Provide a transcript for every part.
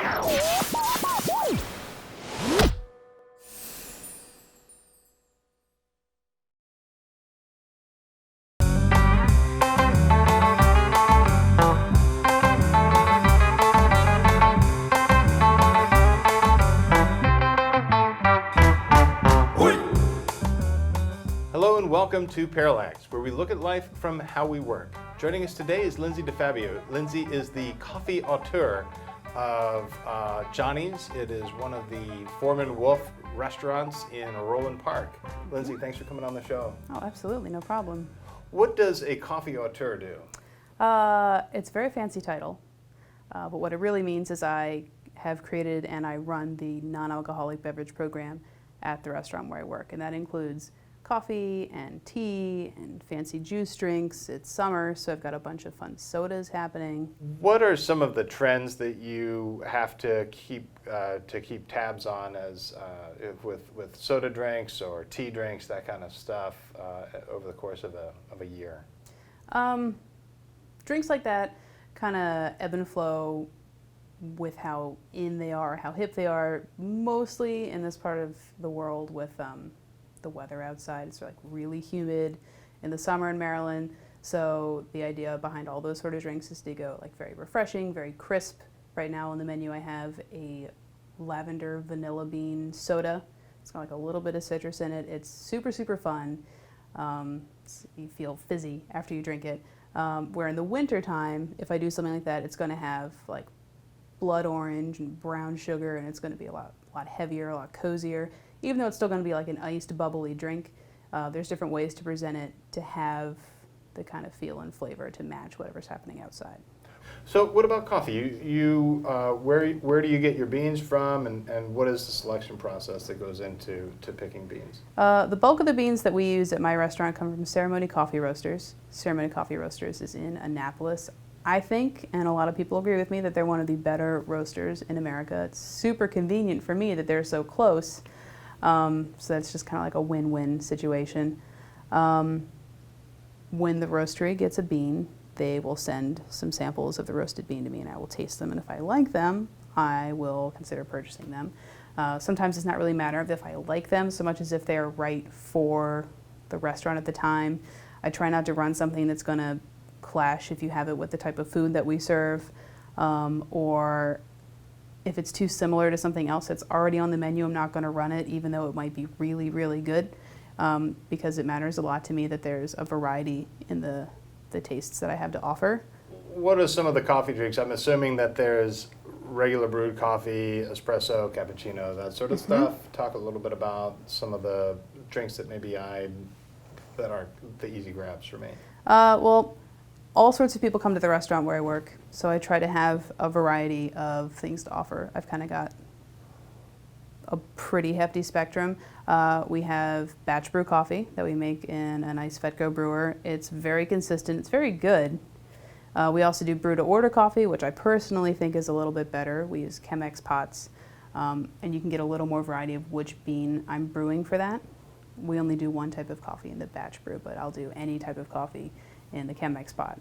Hello and welcome to Parallax, where we look at life from how we work. Joining us today is Lindsay DiFabbio. Lindsay is the coffee auteur of Johnny's. It is one of the Foreman Wolf restaurants in Roland Park. Lindsay, thanks for coming on the show. Oh, absolutely, no problem. What does a coffee auteur do? It's a very fancy title, but what it really means is I have created and I run the non-alcoholic beverage program at the restaurant where I work, and that includes coffee and tea and fancy juice drinks. It's summer, so I've got a bunch of fun sodas happening. What are some of the trends that you have to keep tabs on as with soda drinks or tea drinks, that kind of stuff, over the course of a year? Drinks like that kind of ebb and flow with how in they are, how hip they are, mostly in this part of the world with the weather outside. It's like really humid in the summer in Maryland, so the idea behind all those sort of drinks is to go like very refreshing, very crisp. Right now on the menu I have a lavender vanilla bean soda. It's got like a little bit of citrus in it. It's super, super fun. You feel fizzy after you drink it. Where in the winter time, if I do something like that, it's going to have like blood orange and brown sugar, and it's going to be a lot heavier, a lot cozier. Even though it's still going to be like an iced bubbly drink, there's different ways to present it to have the kind of feel and flavor to match whatever's happening outside. So what about coffee? Where do you get your beans from, and what is the selection process that goes into picking beans? The bulk of the beans that we use at my restaurant come from Ceremony Coffee Roasters. Ceremony Coffee Roasters is in Annapolis. I think, and a lot of people agree with me, that they're one of the better roasters in America. It's super convenient for me that they're so close. So that's just kind of like a win-win situation. When the roastery gets a bean, they will send some samples of the roasted bean to me, and I will taste them, and if I like them, I will consider purchasing them. Sometimes it's not really a matter of if I like them so much as if they're right for the restaurant at the time. I try not to run something that's going to clash if you have it with the type of food that we serve, or if it's too similar to something else that's already on the menu, I'm not going to run it, even though it might be really, really good, because it matters a lot to me that there's a variety in the tastes that I have to offer. What are some of the coffee drinks? I'm assuming that there's regular brewed coffee, espresso, cappuccino, that sort of stuff. Talk a little bit about some of the drinks that that are the easy grabs for me. Well, all sorts of people come to the restaurant where I work, so I try to have a variety of things to offer. I've kind of got a pretty hefty spectrum. We have batch brew coffee that we make in a nice Fetco brewer. It's very consistent, it's very good. We also do brew to order coffee, which I personally think is a little bit better. We use Chemex pots, and you can get a little more variety of which bean I'm brewing for that. We only do one type of coffee in the batch brew, but I'll do any type of coffee in the Chemex pot.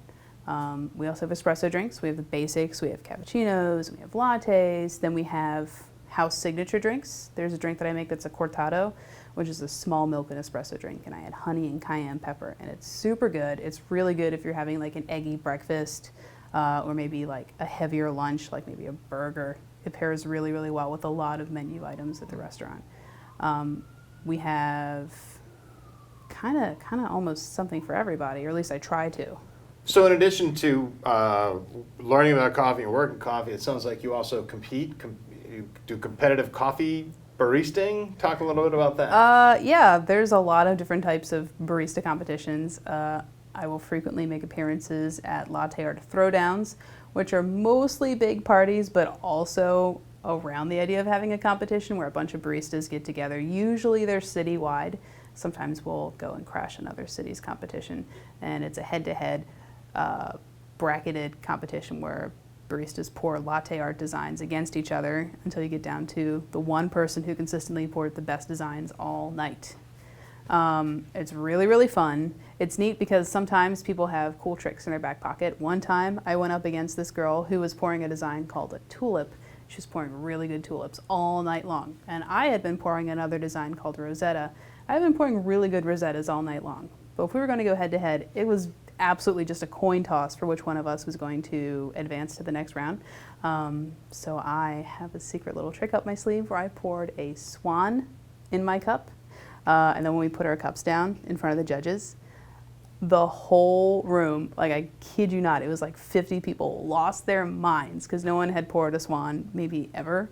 We also have espresso drinks. We have the basics, we have cappuccinos, we have lattes, then we have house signature drinks. There's a drink that I make that's a cortado, which is a small milk and espresso drink, and I add honey and cayenne pepper, and it's super good. It's really good if you're having like an eggy breakfast, or maybe like a heavier lunch, like maybe a burger. It pairs really, really well with a lot of menu items at the restaurant. We have kind of almost something for everybody, or at least I try to. So in addition to learning about coffee and working coffee, it sounds like you also compete. You do competitive coffee baristing. Talk a little bit about that. Yeah, there's a lot of different types of barista competitions. I will frequently make appearances at latte art throwdowns, which are mostly big parties, but also around the idea of having a competition where a bunch of baristas get together. Usually they're citywide. Sometimes we'll go and crash another city's competition, and it's a head-to-head bracketed competition where baristas pour latte art designs against each other until you get down to the one person who consistently poured the best designs all night. It's really, really fun. It's neat because sometimes people have cool tricks in their back pocket. One time I went up against this girl who was pouring a design called a tulip, She was pouring really good tulips all night long. And I had been pouring another design called Rosetta. I had been pouring really good Rosettas all night long. But if we were going to go head to head, it was absolutely just a coin toss for which one of us was going to advance to the next round. So I have a secret little trick up my sleeve where I poured a swan in my cup. And then when we put our cups down in front of the judges, the whole room, like I kid you not, it was like 50 people lost their minds because no one had poured a swan maybe ever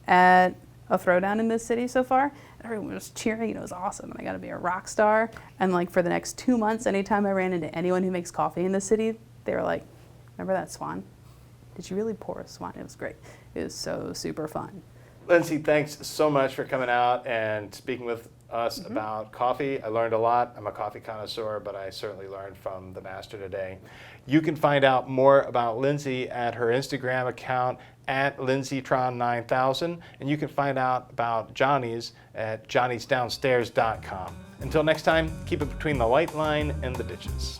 at a throwdown in this city so far. Everyone was cheering and it was awesome and I got to be a rock star. And like for the next 2 months, anytime I ran into anyone who makes coffee in the city, they were like, remember that swan? Did you really pour a swan? It was great. It was so super fun. Lindsay, thanks so much for coming out and speaking with us about coffee. I learned a lot. I'm a coffee connoisseur, but I certainly learned from the master today. You can find out more about Lindsay at her Instagram account at LindsayTron9000, and you can find out about Johnny's at johnnysdownstairs.com. Until next time, keep it between the white line and the ditches.